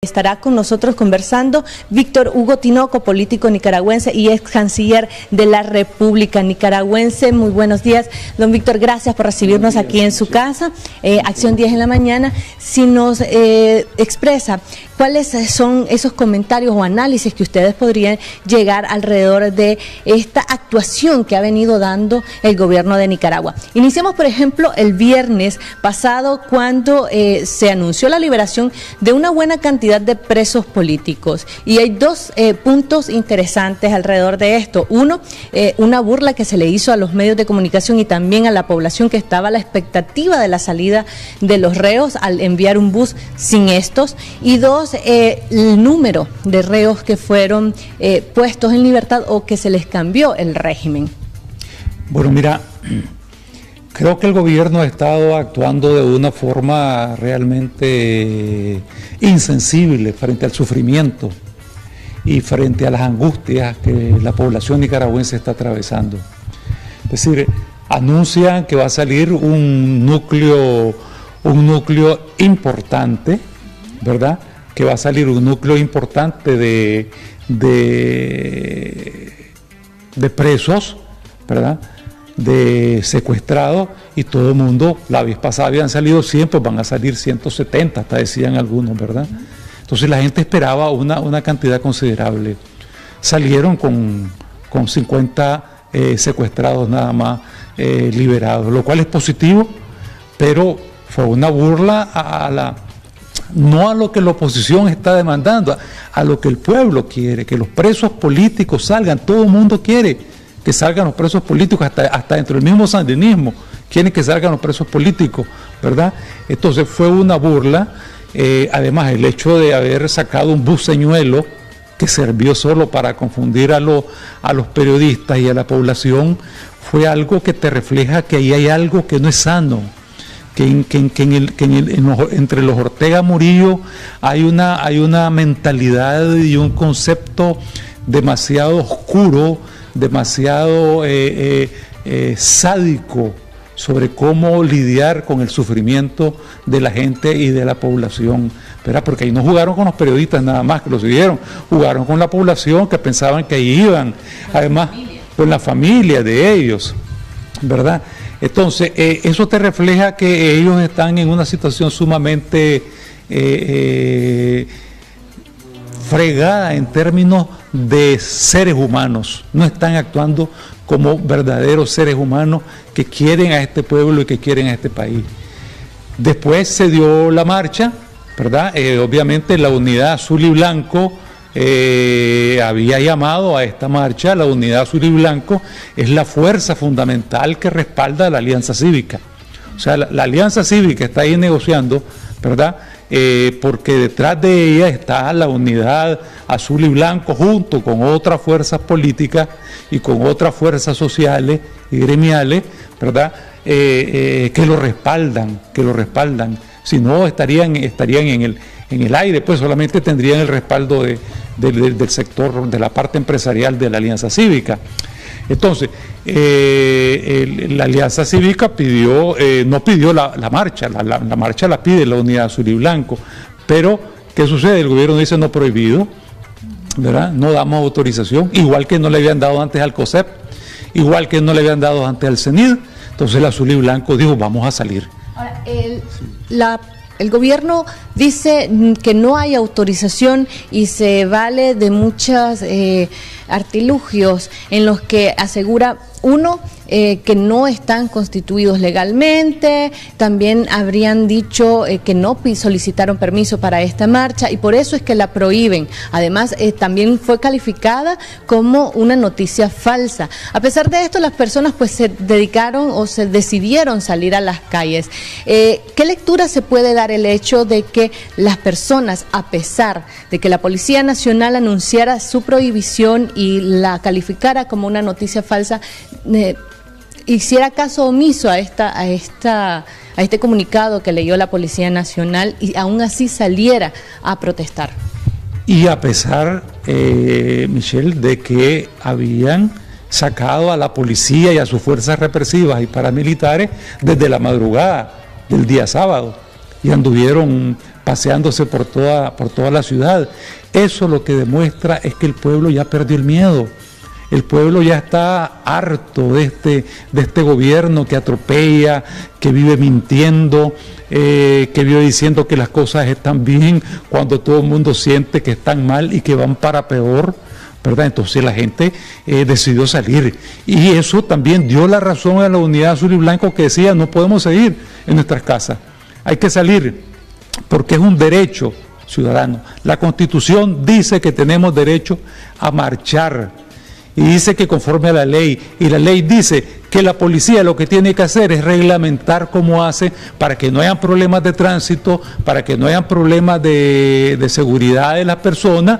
Estará con nosotros conversando Víctor Hugo Tinoco, político nicaragüense y ex canciller de la República Nicaragüense. Muy buenos días, don Víctor, gracias por recibirnos aquí en su casa, Acción 10 en la mañana. Si nos expresa cuáles son esos comentarios o análisis que ustedes podrían llegar alrededor de esta actuación que ha venido dando el gobierno de Nicaragua. Iniciamos, por ejemplo, el viernes pasado cuando se anunció la liberación de una buena cantidad de presos políticos, y hay dos puntos interesantes alrededor de esto. Uno, una burla que se le hizo a los medios de comunicación y también a la población que estaba a la expectativa de la salida de los reos al enviar un bus sin estos, y dos, el número de reos que fueron puestos en libertad o que se les cambió el régimen. Bueno, mira, creo que el gobierno ha estado actuando de una forma realmente insensible frente al sufrimiento y frente a las angustias que la población nicaragüense está atravesando. Es decir, anuncian que va a salir un núcleo importante, ¿verdad? Que va a salir un núcleo importante de presos, ¿verdad?, de secuestrados, y todo el mundo, la vez pasada habían salido 100, pues van a salir 170, hasta decían algunos, ¿verdad? Entonces la gente esperaba una cantidad considerable. Salieron con 50 secuestrados nada más liberados, lo cual es positivo, pero fue una burla no a lo que la oposición está demandando, a lo que el pueblo quiere, que los presos políticos salgan. Todo el mundo quiere que salgan los presos políticos, hasta dentro del mismo sandinismo quieren que salgan los presos políticos, ¿verdad? Entonces fue una burla. Además, el hecho de haber sacado un bus señuelo que sirvió solo para confundir a los periodistas y a la población, fue algo que te refleja que ahí hay algo que no es sano, entre los Ortega Murillo hay una mentalidad y un concepto demasiado oscuro, demasiado sádico sobre cómo lidiar con el sufrimiento de la gente y de la población, ¿verdad? Porque ahí no jugaron con los periodistas nada más que lo siguieron, jugaron con la población que pensaban que ahí iban, además con la familia de ellos, ¿verdad? Entonces, eso te refleja que ellos están en una situación sumamente fregada en términos de seres humanos. No están actuando como verdaderos seres humanos que quieren a este pueblo y que quieren a este país. Después se dio la marcha, ¿verdad? Obviamente la Unidad Azul y Blanco había llamado a esta marcha. La Unidad Azul y Blanco es la fuerza fundamental que respalda a la Alianza Cívica. O sea, la Alianza Cívica está ahí negociando, ¿verdad? Porque detrás de ella está la Unidad Azul y Blanco, junto con otras fuerzas políticas y con otras fuerzas sociales y gremiales, ¿verdad? Que lo respaldan. Si no, estarían en el aire, pues solamente tendrían el respaldo del sector, de la parte empresarial de la Alianza Cívica. Entonces, la Alianza Cívica no pidió la marcha, la marcha la pide la Unidad Azul y Blanco, pero ¿qué sucede? El gobierno dice no prohibido, ¿verdad? No damos autorización, igual que no le habían dado antes al COSEP, igual que no le habían dado antes al CENID. Entonces el Azul y Blanco dijo vamos a salir. Ahora, el gobierno dice que no hay autorización y se vale de muchos artilugios en los que asegura, uno, que no están constituidos legalmente. También habrían dicho que no solicitaron permiso para esta marcha y por eso es que la prohíben. Además, también fue calificada como una noticia falsa. A pesar de esto, las personas pues se dedicaron o se decidieron salir a las calles. ¿Qué lectura se puede dar el hecho de que las personas, a pesar de que la Policía Nacional anunciara su prohibición y la calificara como una noticia falsa, hiciera caso omiso a este comunicado que leyó la Policía Nacional y aún así saliera a protestar? Y a pesar, Michelle, de que habían sacado a la policía y a sus fuerzas represivas y paramilitares desde la madrugada del día sábado, y anduvieron paseándose por toda la ciudad. Eso lo que demuestra es que el pueblo ya perdió el miedo. El pueblo ya está harto de este gobierno que atropella, que vive mintiendo, que vive diciendo que las cosas están bien cuando todo el mundo siente que están mal y que van para peor, ¿verdad? Entonces la gente decidió salir, y eso también dio la razón a la Unidad Azul y Blanco, que decía: no podemos seguir en nuestras casas, hay que salir porque es un derecho ciudadano. La Constitución dice que tenemos derecho a marchar, y dice que conforme a la ley, y la ley dice que la policía lo que tiene que hacer es reglamentar cómo hace para que no hayan problemas de tránsito, para que no hayan problemas de seguridad de las personas.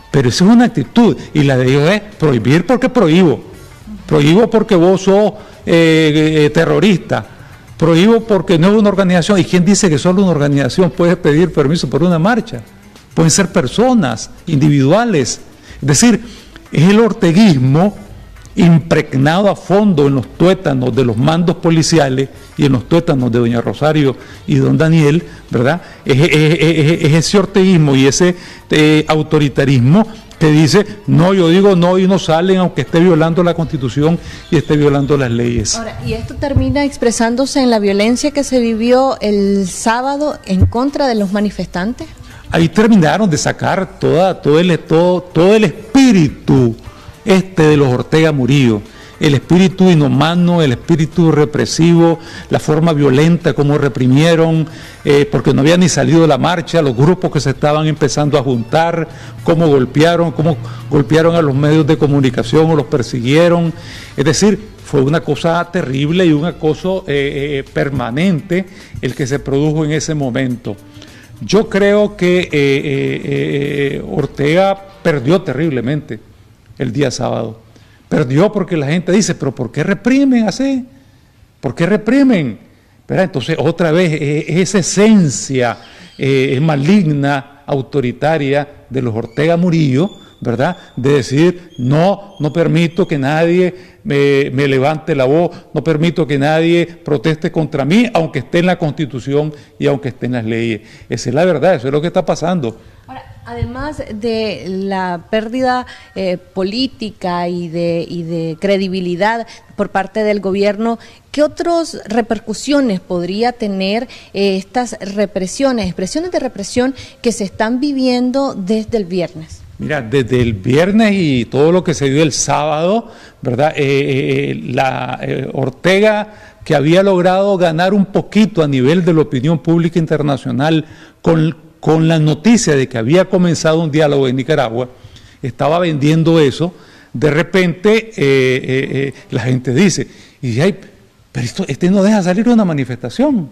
Pero esa es una actitud, y la de ellos es prohibir porque prohíbo porque vos sos terrorista, prohíbo porque no es una organización. ¿Y quién dice que solo una organización puede pedir permiso por una marcha? Pueden ser personas individuales. Es decir, es el orteguismo impregnado a fondo en los tuétanos de los mandos policiales y en los tuétanos de doña Rosario y don Daniel, ¿verdad? Es ese orteguismo y ese autoritarismo que dice: no, yo digo no, y no salen aunque esté violando la Constitución y esté violando las leyes. Ahora, y esto termina expresándose en la violencia que se vivió el sábado en contra de los manifestantes. Ahí terminaron de sacar todo el espíritu de los Ortega Murillo, el espíritu inhumano, el espíritu represivo, la forma violenta como reprimieron, porque no había ni salido la marcha, los grupos que se estaban empezando a juntar, cómo golpearon a los medios de comunicación o los persiguieron. Es decir, fue una cosa terrible y un acoso permanente el que se produjo en ese momento. Yo creo que Ortega perdió terriblemente el día sábado. Perdió porque la gente dice: pero ¿por qué reprimen así? ¿Por qué reprimen? ¿Verdad? Entonces, otra vez, esa esencia maligna, autoritaria de los Ortega Murillo, ¿verdad? De decir: no permito que nadie me levante la voz, no permito que nadie proteste contra mí, aunque esté en la Constitución y aunque esté en las leyes. Esa es la verdad, eso es lo que está pasando. Ahora, además de la pérdida política y de credibilidad por parte del gobierno, ¿qué otras repercusiones podría tener estas expresiones de represión que se están viviendo desde el viernes? Mira, desde el viernes y todo lo que se dio el sábado, ¿verdad? Ortega, que había logrado ganar un poquito a nivel de la opinión pública internacional con la noticia de que había comenzado un diálogo en Nicaragua, estaba vendiendo eso. De repente la gente dice: pero este no deja salir una manifestación,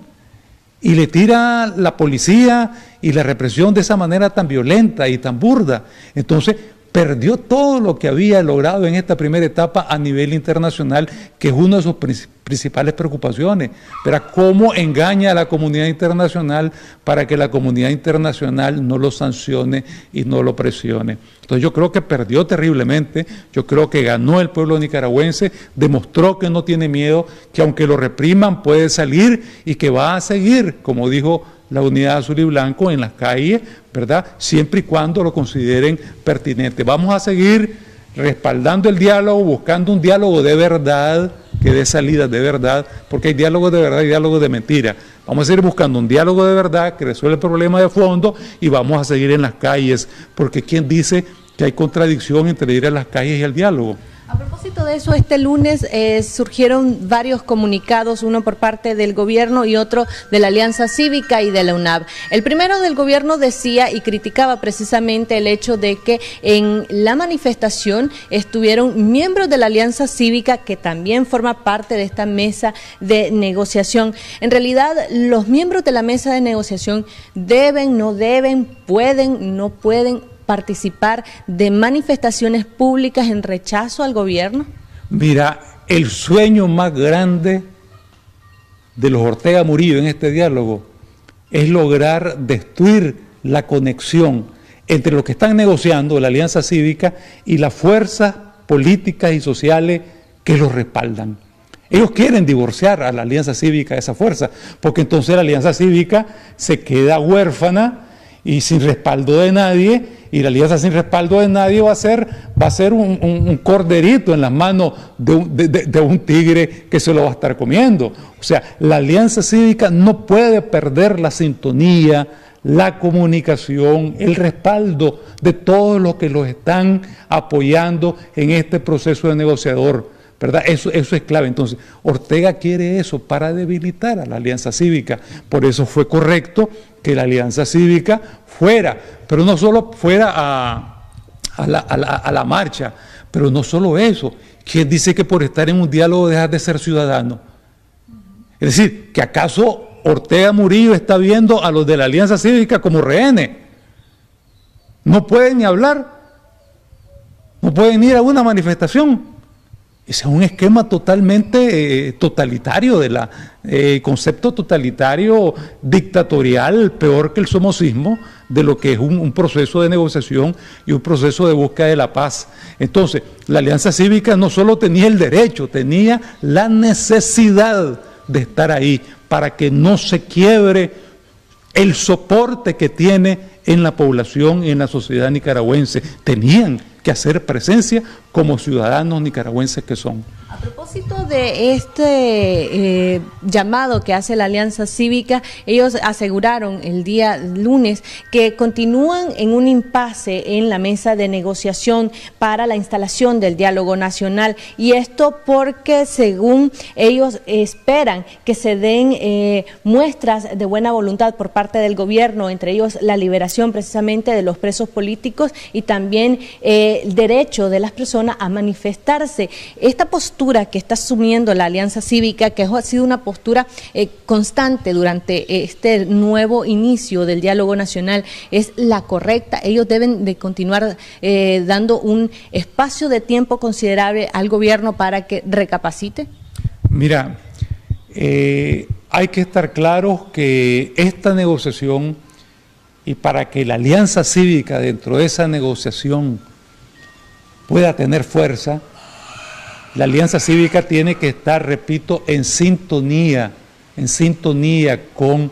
y le tira la policía y la represión de esa manera tan violenta y tan burda. Entonces perdió todo lo que había logrado en esta primera etapa a nivel internacional, que es una de sus principales preocupaciones. Pero cómo engaña a la comunidad internacional para que la comunidad internacional no lo sancione y no lo presione. Entonces yo creo que perdió terriblemente, yo creo que ganó el pueblo nicaragüense, demostró que no tiene miedo, que aunque lo repriman puede salir y que va a seguir, como dijo la Unidad Azul y Blanco, en las calles, ¿verdad? Siempre y cuando lo consideren pertinente. Vamos a seguir respaldando el diálogo, buscando un diálogo de verdad, que dé salidas de verdad, porque hay diálogos de verdad y diálogos de mentira. Vamos a seguir buscando un diálogo de verdad que resuelva el problema de fondo, y vamos a seguir en las calles, porque ¿quién dice que hay contradicción entre ir a las calles y al diálogo? A propósito de eso, este lunes surgieron varios comunicados, uno por parte del gobierno y otro de la Alianza Cívica y de la UNAV. El primero del gobierno decía y criticaba precisamente el hecho de que en la manifestación estuvieron miembros de la Alianza Cívica, que también forma parte de esta mesa de negociación. En realidad, los miembros de la mesa de negociación deben, no deben, pueden, no pueden participar de manifestaciones públicas en rechazo al gobierno? Mira, el sueño más grande de los Ortega Murillo en este diálogo es lograr destruir la conexión entre los que están negociando, la Alianza Cívica, y las fuerzas políticas y sociales que los respaldan. Ellos quieren divorciar a la Alianza Cívica de esa fuerza, porque entonces la Alianza Cívica se queda huérfana y sin respaldo de nadie, y la alianza sin respaldo de nadie va a ser un corderito en las manos de un tigre que se lo va a estar comiendo. O sea, la Alianza Cívica no puede perder la sintonía, la comunicación, el respaldo de todos los que los están apoyando en este proceso de negociador, ¿verdad? Eso es clave. Entonces, Ortega quiere eso para debilitar a la Alianza Cívica. Por eso fue correcto que la Alianza Cívica fuera, pero no solo fuera a la marcha, pero no solo eso. ¿Quién dice que por estar en un diálogo dejas de ser ciudadano? Es decir, ¿que acaso Ortega Murillo está viendo a los de la Alianza Cívica como rehenes? No pueden ni hablar, no pueden ir a una manifestación. Ese es un esquema totalmente totalitario, concepto totalitario, dictatorial, peor que el somocismo, de lo que es un proceso de negociación y un proceso de búsqueda de la paz. Entonces, la Alianza Cívica no solo tenía el derecho, tenía la necesidad de estar ahí para que no se quiebre el soporte que tiene en la población y en la sociedad nicaragüense. Tenían que hacer presencia como ciudadanos nicaragüenses que son. A propósito de este llamado que hace la Alianza Cívica, ellos aseguraron el día lunes que continúan en un impasse en la mesa de negociación para la instalación del diálogo nacional, y esto porque según ellos esperan que se den muestras de buena voluntad por parte del gobierno, entre ellos la liberación precisamente de los presos políticos y también el derecho de las personas a manifestarse. Esta postura que está asumiendo la Alianza Cívica, que ha sido una postura constante durante este nuevo inicio del diálogo nacional, es la correcta. Ellos deben de continuar dando un espacio de tiempo considerable al gobierno para que recapacite. Mira, hay que estar claros que esta negociación, y para que la Alianza Cívica dentro de esa negociación pueda tener fuerza, la Alianza Cívica tiene que estar, repito, en sintonía con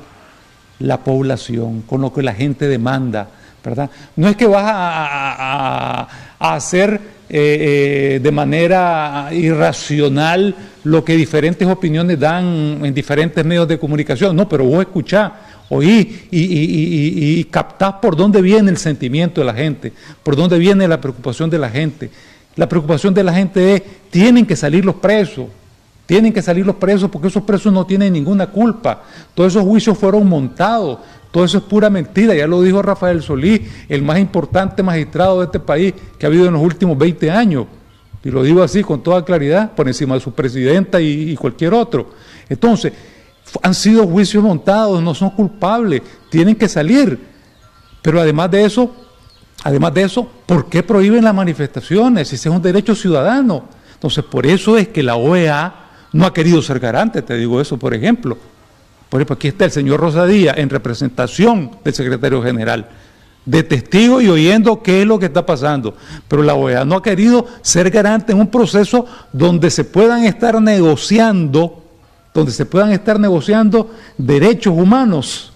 la población, con lo que la gente demanda, ¿verdad? No es que vas a hacer de manera irracional lo que diferentes opiniones dan en diferentes medios de comunicación, no, pero vos escuchás, oí y captás por dónde viene el sentimiento de la gente, por dónde viene la preocupación de la gente. La preocupación de la gente es, tienen que salir los presos porque esos presos no tienen ninguna culpa, todos esos juicios fueron montados, todo eso es pura mentira, ya lo dijo Rafael Solís, el más importante magistrado de este país que ha habido en los últimos 20 años, y lo digo así con toda claridad, por encima de su presidenta y cualquier otro. Entonces, han sido juicios montados, no son culpables, tienen que salir, pero además de eso, ¿por qué prohíben las manifestaciones? Ese es un derecho ciudadano. Entonces, por eso es que la OEA no ha querido ser garante, te digo eso, por ejemplo. Por ejemplo, aquí está el señor Rosadía en representación del secretario general, de testigo y oyendo qué es lo que está pasando. Pero la OEA no ha querido ser garante en un proceso donde se puedan estar negociando derechos humanos,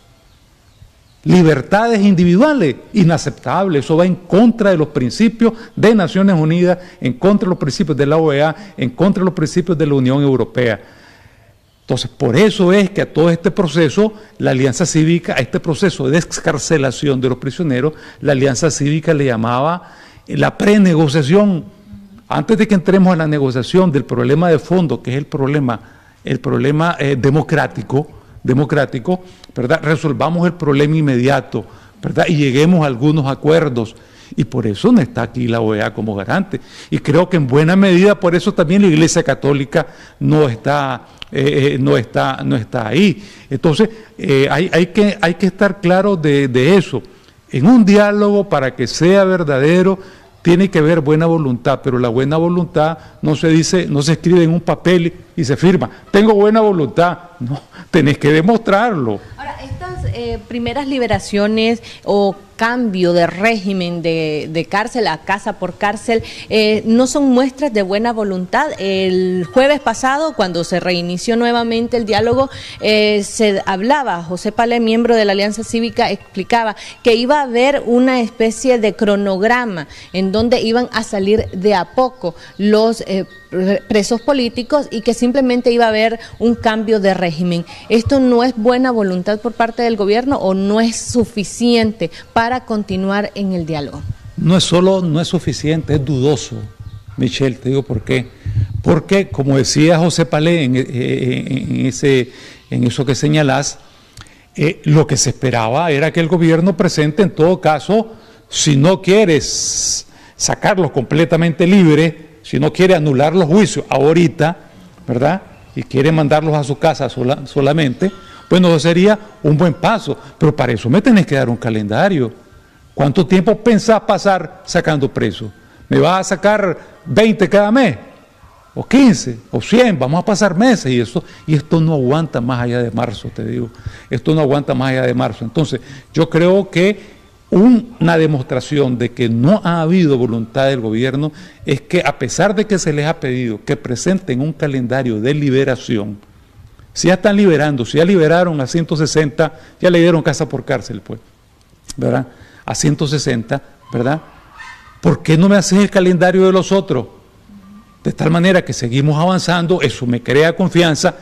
libertades individuales. Inaceptable, eso va en contra de los principios de Naciones Unidas, en contra de los principios de la OEA, en contra de los principios de la Unión Europea. Entonces, por eso es que a todo este proceso, la Alianza Cívica, a este proceso de excarcelación de los prisioneros, la Alianza Cívica le llamaba la prenegociación. Antes de que entremos a la negociación del problema de fondo, que es el problema democrático, ¿verdad? Resolvamos el problema inmediato, ¿verdad? Y lleguemos a algunos acuerdos. Y por eso no está aquí la OEA como garante. Y creo que en buena medida por eso también la Iglesia Católica no está ahí. Entonces, hay que estar claro de eso. En un diálogo, para que sea verdadero, tiene que haber buena voluntad, pero la buena voluntad no se escribe en un papel y se firma. Tengo buena voluntad. No, tenés que demostrarlo. Ahora, estas primeras liberaciones o cambio de régimen de cárcel a casa por cárcel, no son muestras de buena voluntad. El jueves pasado, cuando se reinició nuevamente el diálogo, se hablaba, José Palé, miembro de la Alianza Cívica, explicaba que iba a haber una especie de cronograma en donde iban a salir de a poco los presos políticos y que simplemente iba a haber un cambio de régimen. ¿Esto no es buena voluntad por parte del gobierno o no es suficiente para continuar en el diálogo? No es suficiente, es dudoso, Michelle, te digo por qué. Porque, como decía José Palé en eso que señalás, lo que se esperaba era que el gobierno presente, en todo caso, si no quieres sacarlos completamente libres, si no quiere anular los juicios ahorita, ¿verdad?, y quiere mandarlos a su casa solamente, bueno, eso sería un buen paso, pero para eso me tenés que dar un calendario. ¿Cuánto tiempo pensás pasar sacando presos? ¿Me vas a sacar 20 cada mes? ¿O 15? ¿O 100? Vamos a pasar meses y esto no aguanta más allá de marzo, te digo. Esto no aguanta más allá de marzo. Entonces, yo creo que una demostración de que no ha habido voluntad del gobierno es que, a pesar de que se les ha pedido que presenten un calendario de liberación, si ya están liberando, si ya liberaron a 160, ya le dieron casa por cárcel, pues, ¿verdad?, a 160, ¿verdad? ¿Por qué no me haces el calendario de los otros? De tal manera que seguimos avanzando, eso me crea confianza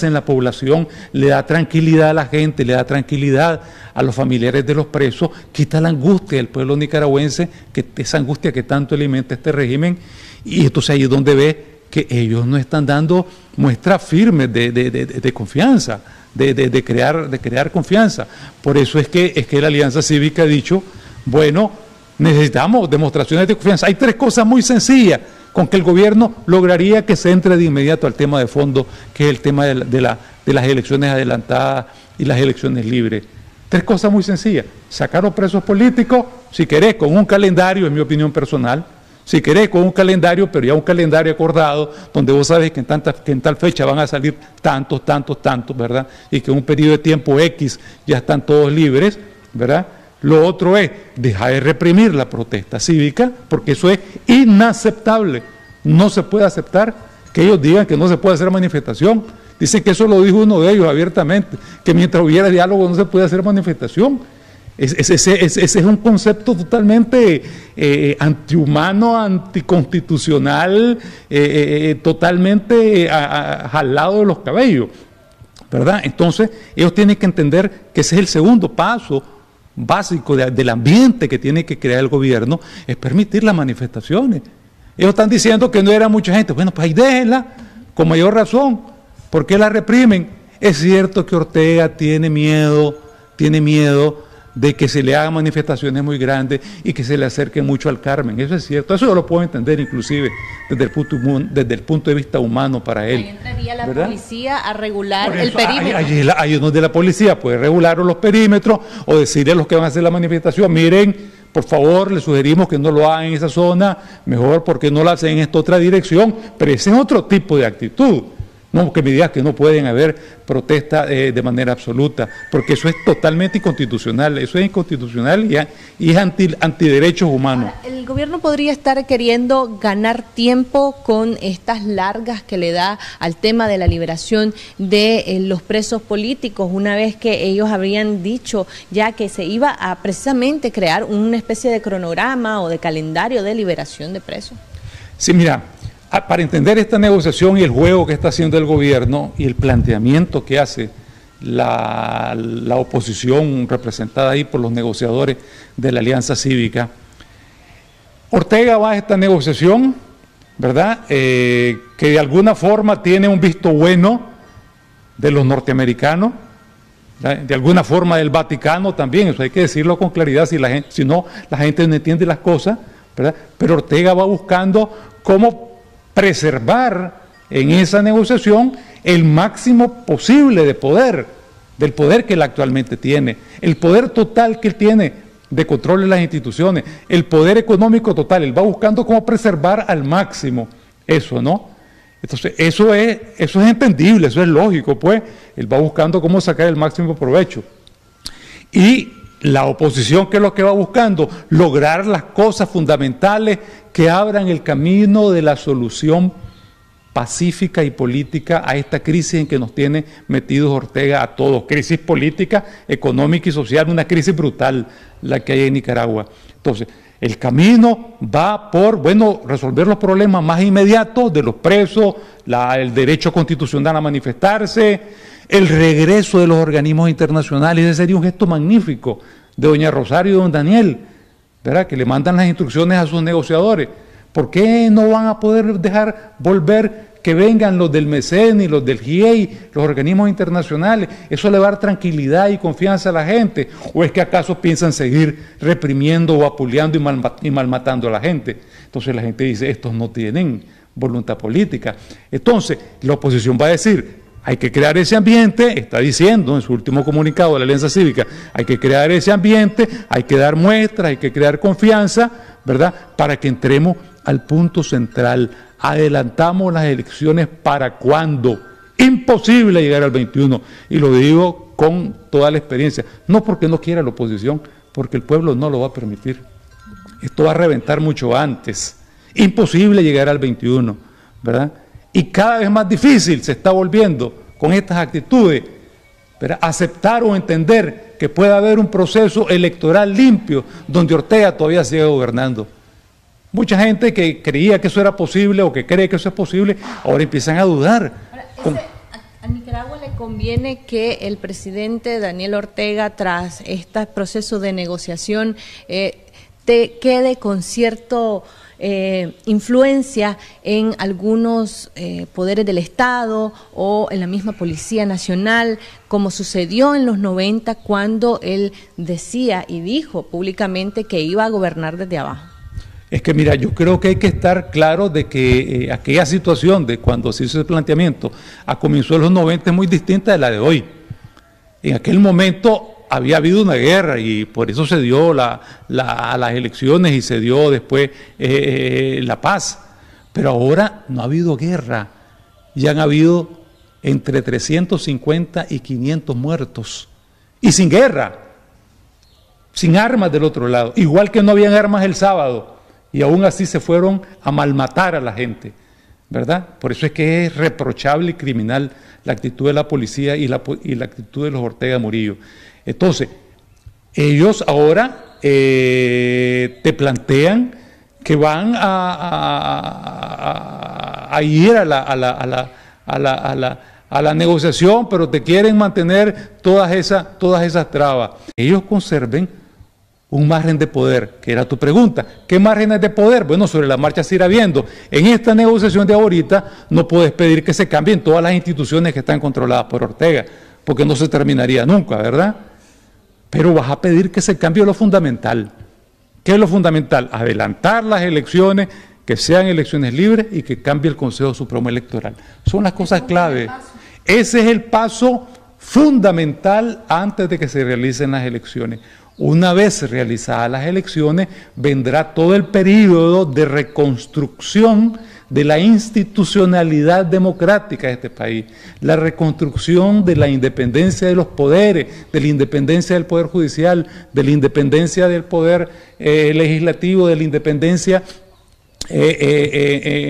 en la población, le da tranquilidad a la gente, le da tranquilidad a los familiares de los presos, quita la angustia del pueblo nicaragüense, esa angustia que tanto alimenta este régimen, y entonces ahí es donde ve que ellos no están dando muestras firmes de confianza, de crear confianza. Por eso es que la Alianza Cívica ha dicho, bueno, necesitamos demostraciones de confianza. Hay tres cosas muy sencillas con que el gobierno lograría que se entre de inmediato al tema de fondo, que es el tema de las elecciones adelantadas y las elecciones libres. Tres cosas muy sencillas: sacar los presos políticos, si querés, con un calendario, en mi opinión personal, si querés, con un calendario, pero ya un calendario acordado, donde vos sabes que en tal fecha van a salir tantos, ¿verdad? Y que en un periodo de tiempo X ya están todos libres, ¿verdad? Lo otro es dejar de reprimir la protesta cívica, porque eso es inaceptable. No se puede aceptar que ellos digan que no se puede hacer manifestación. Dicen que eso lo dijo uno de ellos abiertamente, que mientras hubiera diálogo no se puede hacer manifestación. Ese es un concepto totalmente antihumano, anticonstitucional, totalmente jalado de los cabellos, ¿verdad? Entonces, ellos tienen que entender que ese es el segundo paso básico del ambiente que tiene que crear el gobierno, es permitir las manifestaciones. Ellos están diciendo que no era mucha gente. Bueno, pues ahí déjenla, con mayor razón. ¿Por qué la reprimen? Es cierto que Ortega tiene miedo de que se le hagan manifestaciones muy grandes y que se le acerque mucho al Carmen. Eso es cierto, eso yo lo puedo entender inclusive desde el punto de vista humano para él. Ahí entraría la ¿verdad? Policía a regular el perímetro. Ahí es donde la policía puede regular los perímetros o decirle a los que van a hacer la manifestación, miren, por favor, les sugerimos que no lo hagan en esa zona, mejor porque no lo hacen en esta otra dirección, pero ese es otro tipo de actitud. No que me digas que no pueden haber protestas de manera absoluta, porque eso es totalmente inconstitucional, eso es inconstitucional y es antiderechos humanos. Ahora, el gobierno podría estar queriendo ganar tiempo con estas largas que le da al tema de la liberación de los presos políticos, una vez que ellos habrían dicho ya que se iba a precisamente crear una especie de cronograma o de calendario de liberación de presos. Sí, mira, para entender esta negociación y el juego que está haciendo el gobierno y el planteamiento que hace la oposición representada ahí por los negociadores de la Alianza Cívica, Ortega va a esta negociación, ¿verdad?, que de alguna forma tiene un visto bueno de los norteamericanos, ¿verdad?, de alguna forma del Vaticano también, eso hay que decirlo con claridad, si no la gente no entiende las cosas, ¿verdad? Pero Ortega va buscando cómo preservar en esa negociación el máximo posible de poder, del poder que él actualmente tiene, el poder total que él tiene de control de las instituciones, el poder económico total. Él va buscando cómo preservar al máximo eso, ¿no? Entonces, eso es entendible, eso es lógico, pues. Él va buscando cómo sacar el máximo provecho. Y la oposición, ¿qué es lo que va buscando? Lograr las cosas fundamentales que abran el camino de la solución pacífica y política a esta crisis en que nos tiene metidos Ortega a todos. Crisis política, económica y social, una crisis brutal la que hay en Nicaragua. Entonces, el camino va por, bueno, resolver los problemas más inmediatos de los presos, el derecho constitucional a manifestarse, el regreso de los organismos internacionales. Ese sería un gesto magnífico de doña Rosario y don Daniel, ¿verdad?, que le mandan las instrucciones a sus negociadores. ¿Por qué no van a poder dejar volver que vengan los del MECEN y los del GIEI, los organismos internacionales? Eso le va a dar tranquilidad y confianza a la gente. ¿O es que acaso piensan seguir reprimiendo o apuleando y malmatando a la gente? Entonces la gente dice, estos no tienen voluntad política. Entonces la oposición va a decir, hay que crear ese ambiente, está diciendo en su último comunicado de la Alianza Cívica, hay que crear ese ambiente, hay que dar muestras, hay que crear confianza, ¿verdad?, para que entremos al punto central. Adelantamos las elecciones, ¿para cuándo? Imposible llegar al 21, y lo digo con toda la experiencia, no porque no quiera la oposición, porque el pueblo no lo va a permitir. Esto va a reventar mucho antes. Imposible llegar al 21, ¿verdad? Y cada vez más difícil se está volviendo con estas actitudes, ¿verdad?, aceptar o entender que puede haber un proceso electoral limpio donde Ortega todavía sigue gobernando. Mucha gente que creía que eso era posible o que cree que eso es posible, ahora empiezan a dudar. Ahora, a Nicaragua le conviene que el presidente Daniel Ortega, tras este proceso de negociación, quede con cierto influencia en algunos poderes del Estado o en la misma Policía Nacional, como sucedió en los 90, cuando él decía y dijo públicamente que iba a gobernar desde abajo. Es que mira, yo creo que hay que estar claro de que aquella situación de cuando se hizo ese planteamiento a comienzos de los 90 es muy distinta de la de hoy. En aquel momento había habido una guerra y por eso se dio a las elecciones y se dio después la paz. Pero ahora no ha habido guerra, ya han habido entre 350 y 500 muertos. Y sin guerra, sin armas del otro lado, igual que no habían armas el sábado. Y aún así se fueron a malmatar a la gente, ¿verdad? Por eso es que es reprochable y criminal la actitud de la policía y la actitud de los Ortega Murillo. Entonces, ellos ahora te plantean que van a ir a la negociación, pero te quieren mantener todas esas trabas. Ellos conserven un margen de poder, que era tu pregunta. ¿Qué márgenes de poder? Bueno, sobre la marcha se irá viendo. En esta negociación de ahorita no puedes pedir que se cambien todas las instituciones que están controladas por Ortega, porque no se terminaría nunca, ¿verdad? Pero vas a pedir que se cambie lo fundamental. ¿Qué es lo fundamental? Adelantar las elecciones, que sean elecciones libres y que cambie el Consejo Supremo Electoral. Son las cosas clave. Ese es el paso fundamental antes de que se realicen las elecciones. Una vez realizadas las elecciones, vendrá todo el periodo de reconstrucción de la institucionalidad democrática de este país, la reconstrucción de la independencia de los poderes, de la independencia del Poder Judicial, de la independencia del Poder Legislativo, de la independencia de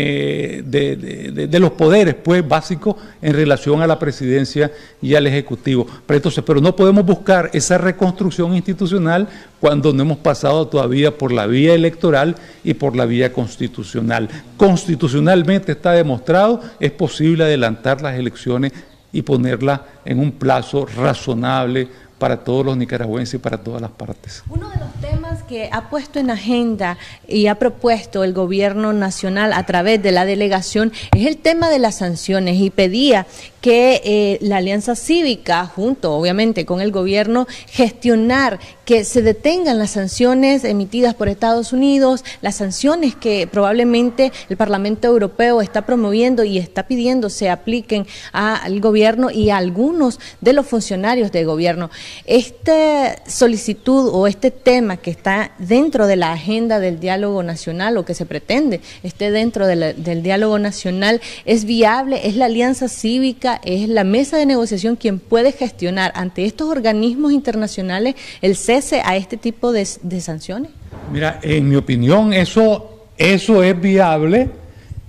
los poderes, pues, básicos en relación a la presidencia y al Ejecutivo. Pero no podemos buscar esa reconstrucción institucional cuando no hemos pasado todavía por la vía electoral y por la vía constitucional. Constitucionalmente está demostrado, es posible adelantar las elecciones y ponerlas en un plazo razonable para todos los nicaragüenses y para todas las partes. Uno de los temas que ha puesto en agenda y ha propuesto el gobierno nacional a través de la delegación es el tema de las sanciones, y pedía que la Alianza Cívica, junto obviamente con el gobierno, gestionar que se detengan las sanciones emitidas por Estados Unidos, las sanciones que probablemente el Parlamento Europeo está promoviendo y está pidiendo se apliquen al gobierno y a algunos de los funcionarios del gobierno. Esta solicitud o este tema que está dentro de la agenda del diálogo nacional, o que se pretende esté dentro del diálogo nacional, ¿es viable? ¿Es la Alianza Cívica República es la mesa de negociación quien puede gestionar ante estos organismos internacionales el cese a este tipo de sanciones? Mira, en mi opinión eso es viable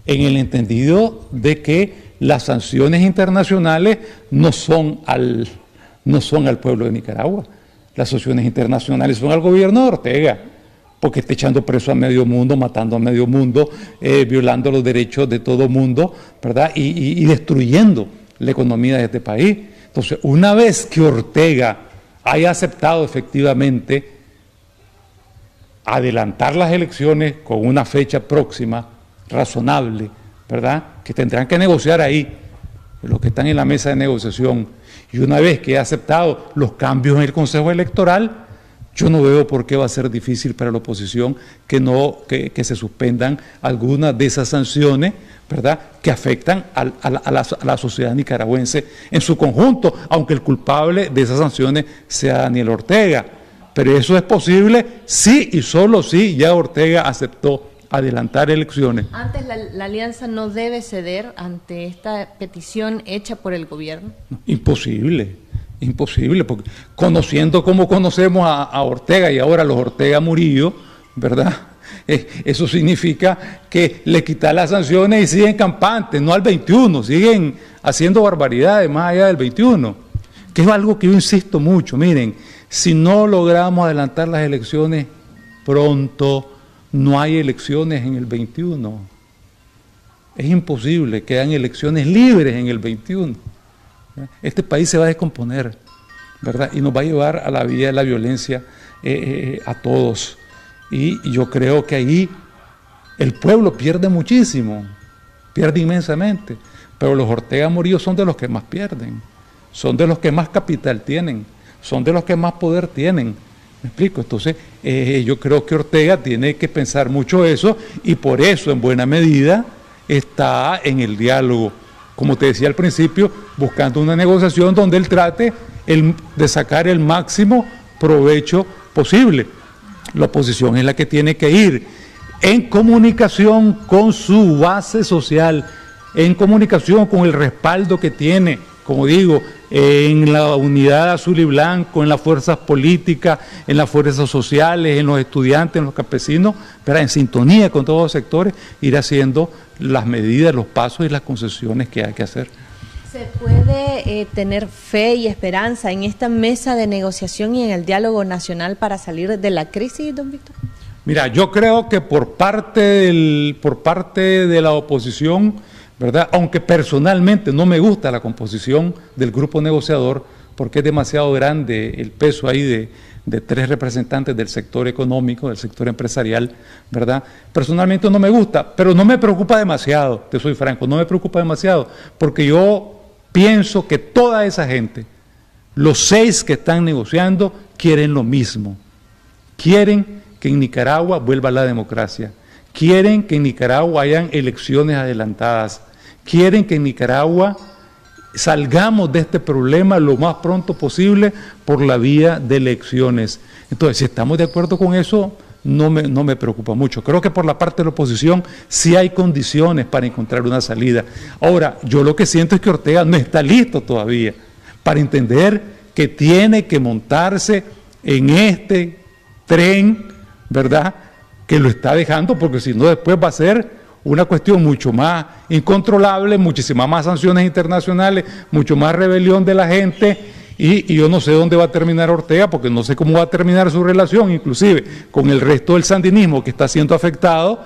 en el entendido de que las sanciones internacionales no son al pueblo de Nicaragua. Las sanciones internacionales son al gobierno de Ortega, porque está echando preso a medio mundo, matando a medio mundo, violando los derechos de todo mundo, ¿verdad? Y destruyendo la economía de este país. Entonces, una vez que Ortega haya aceptado efectivamente adelantar las elecciones con una fecha próxima, razonable, ¿verdad?, que tendrán que negociar ahí, los que están en la mesa de negociación, y una vez que haya aceptado los cambios en el Consejo Electoral, yo no veo por qué va a ser difícil para la oposición que se suspendan algunas de esas sanciones, ¿verdad?, que afectan a la sociedad nicaragüense en su conjunto, aunque el culpable de esas sanciones sea Daniel Ortega. Pero eso es posible sí y solo si ya Ortega aceptó adelantar elecciones. Antes la alianza no debe ceder ante esta petición hecha por el gobierno. Imposible, porque conociendo como conocemos a Ortega y ahora los Ortega Murillo, ¿verdad? Eso significa que le quitan las sanciones y siguen campantes, no al 21, siguen haciendo barbaridades más allá del 21, que es algo que yo insisto mucho. Miren, si no logramos adelantar las elecciones pronto, no hay elecciones en el 21. Es imposible que hayan elecciones libres en el 21. Este país se va a descomponer, ¿verdad? Y nos va a llevar a la vía de la violencia a todos. Y yo creo que ahí el pueblo pierde muchísimo, pierde inmensamente. Pero los Ortega Murillo son de los que más pierden, son de los que más capital tienen, son de los que más poder tienen. ¿Me explico? Entonces, yo creo que Ortega tiene que pensar mucho eso y por eso, en buena medida, está en el diálogo. Como te decía al principio, buscando una negociación donde él trate de sacar el máximo provecho posible. La oposición es la que tiene que ir en comunicación con su base social, en comunicación con el respaldo que tiene, como digo, en la unidad azul y blanco, en las fuerzas políticas, en las fuerzas sociales, en los estudiantes, en los campesinos, pero en sintonía con todos los sectores, ir haciendo las medidas, los pasos y las concesiones que hay que hacer. ¿Se puede tener fe y esperanza en esta mesa de negociación y en el diálogo nacional para salir de la crisis, don Víctor? Mira, yo creo que por parte de la oposición, ¿verdad?, aunque personalmente no me gusta la composición del grupo negociador, porque es demasiado grande el peso ahí de 3 representantes del sector económico, del sector empresarial, ¿verdad? Personalmente no me gusta, pero no me preocupa demasiado, te soy franco, no me preocupa demasiado, porque yo pienso que toda esa gente, los 6 que están negociando, quieren lo mismo. Quieren que en Nicaragua vuelva la democracia, quieren que en Nicaragua hayan elecciones adelantadas, quieren que en Nicaragua salgamos de este problema lo más pronto posible por la vía de elecciones. Entonces, si estamos de acuerdo con eso, no me preocupa mucho. Creo que por la parte de la oposición sí hay condiciones para encontrar una salida. Ahora, yo lo que siento es que Ortega no está listo todavía para entender que tiene que montarse en este tren, ¿verdad?, que lo está dejando, porque si no después va a ser una cuestión mucho más incontrolable, muchísimas más sanciones internacionales, mucho más rebelión de la gente, y yo no sé dónde va a terminar Ortega, porque no sé cómo va a terminar su relación, inclusive con el resto del sandinismo que está siendo afectado,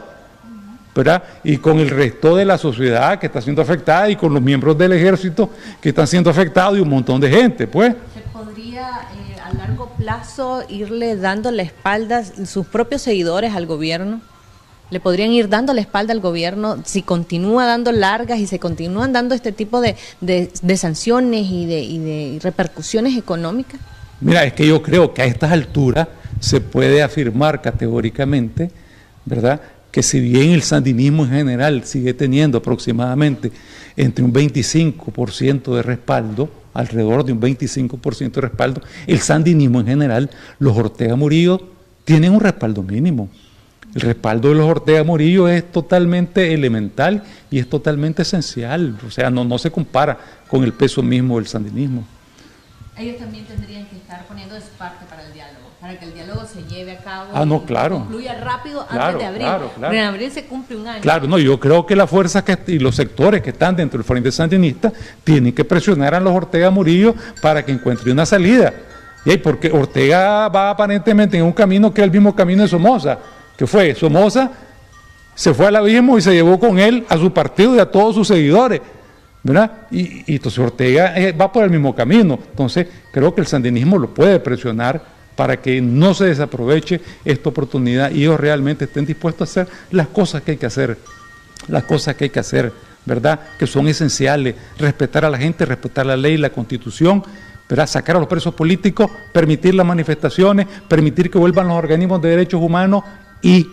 ¿verdad?, y con el resto de la sociedad que está siendo afectada, y con los miembros del ejército que están siendo afectados, y un montón de gente, pues. ¿Se podría a largo plazo irle dando la espalda sus propios seguidores al gobierno? ¿Le podrían ir dando la espalda al gobierno si continúa dando largas y se continúan dando este tipo de sanciones y de repercusiones económicas? Mira, es que yo creo que a estas alturas se puede afirmar categóricamente, ¿verdad?, que si bien el sandinismo en general sigue teniendo aproximadamente entre un 25% de respaldo, alrededor de un 25% de respaldo, el sandinismo en general, los Ortega Murillo tienen un respaldo mínimo. El respaldo de los Ortega Murillo es totalmente elemental y es totalmente esencial, o sea, no se compara con el peso mismo del sandinismo. Ellos también tendrían que estar poniendo de su parte para el diálogo, para que el diálogo se lleve a cabo no, claro. concluya rápido Claro, antes de abril. claro. Porque en abril se cumple un año. Claro, no, yo creo que las fuerzas y los sectores que están dentro del Frente Sandinista tienen que presionar a los Ortega Murillo para que encuentre una salida. Y porque Ortega va aparentemente en un camino que es el mismo camino de Somoza, que fue Somoza se fue al abismo y se llevó con él a su partido y a todos sus seguidores, ¿verdad? Y entonces Ortega va por el mismo camino. Entonces creo que el sandinismo lo puede presionar para que no se desaproveche esta oportunidad y ellos realmente estén dispuestos a hacer las cosas que hay que hacer, ¿verdad? Que son esenciales: respetar a la gente, respetar la ley, la Constitución, ¿verdad? Sacar a los presos políticos, permitir las manifestaciones, permitir que vuelvan los organismos de derechos humanos y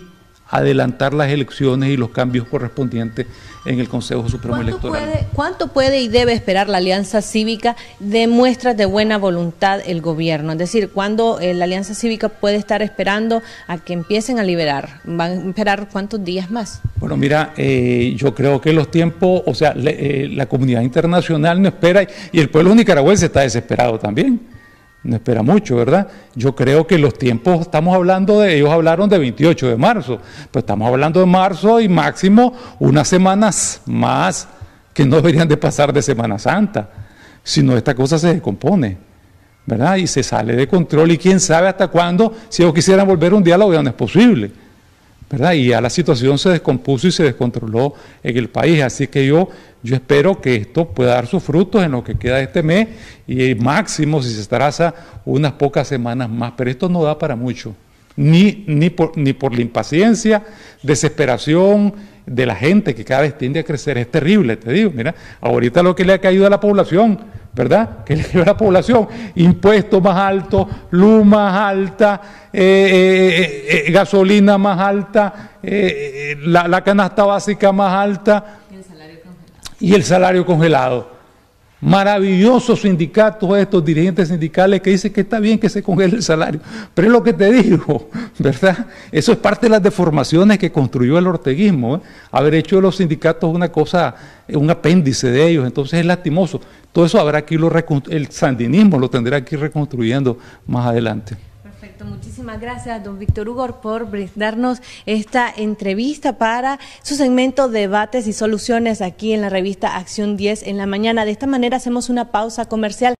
adelantar las elecciones y los cambios correspondientes en el Consejo Supremo Electoral. ¿Cuánto puede y debe esperar la Alianza Cívica de muestras de buena voluntad el gobierno? Es decir, ¿cuándo la Alianza Cívica puede estar esperando a que empiecen a liberar? ¿Van a esperar cuántos días más? Bueno, mira, yo creo que los tiempos, o sea, la comunidad internacional no espera y el pueblo nicaragüense está desesperado también. No espera mucho, ¿verdad? Yo creo que los tiempos, estamos hablando ellos hablaron de 28 de marzo, pues estamos hablando de marzo y máximo unas semanas más que no deberían de pasar de Semana Santa, si no esta cosa se descompone, ¿verdad? Y se sale de control y quién sabe hasta cuándo, si ellos quisieran volver a un diálogo ya no es posible, ¿verdad? Y ya la situación se descompuso y se descontroló en el país, así que yo espero que esto pueda dar sus frutos en lo que queda de este mes y máximo, si se traza, unas pocas semanas más, pero esto no da para mucho, ni por la impaciencia, desesperación de la gente que cada vez tiende a crecer. Es terrible, te digo, mira, ahorita lo que le ha caído a la población, ¿verdad? Que le cayó a la población: impuestos más altos, luz más alta, gasolina más alta, la canasta básica más alta y el salario congelado. Maravillosos sindicatos estos, dirigentes sindicales que dicen que está bien que se congele el salario, pero es lo que te digo, ¿verdad? Eso es parte de las deformaciones que construyó el orteguismo, ¿eh? Haber hecho de los sindicatos una cosa, un apéndice de ellos, entonces es lastimoso. Todo eso habrá que irlo, el sandinismo lo tendrá que ir reconstruyendo más adelante. Perfecto, muchísimas gracias, don Víctor Hugo, por brindarnos esta entrevista para su segmento Debates y Soluciones aquí en la revista Acción 10 en la mañana. De esta manera hacemos una pausa comercial.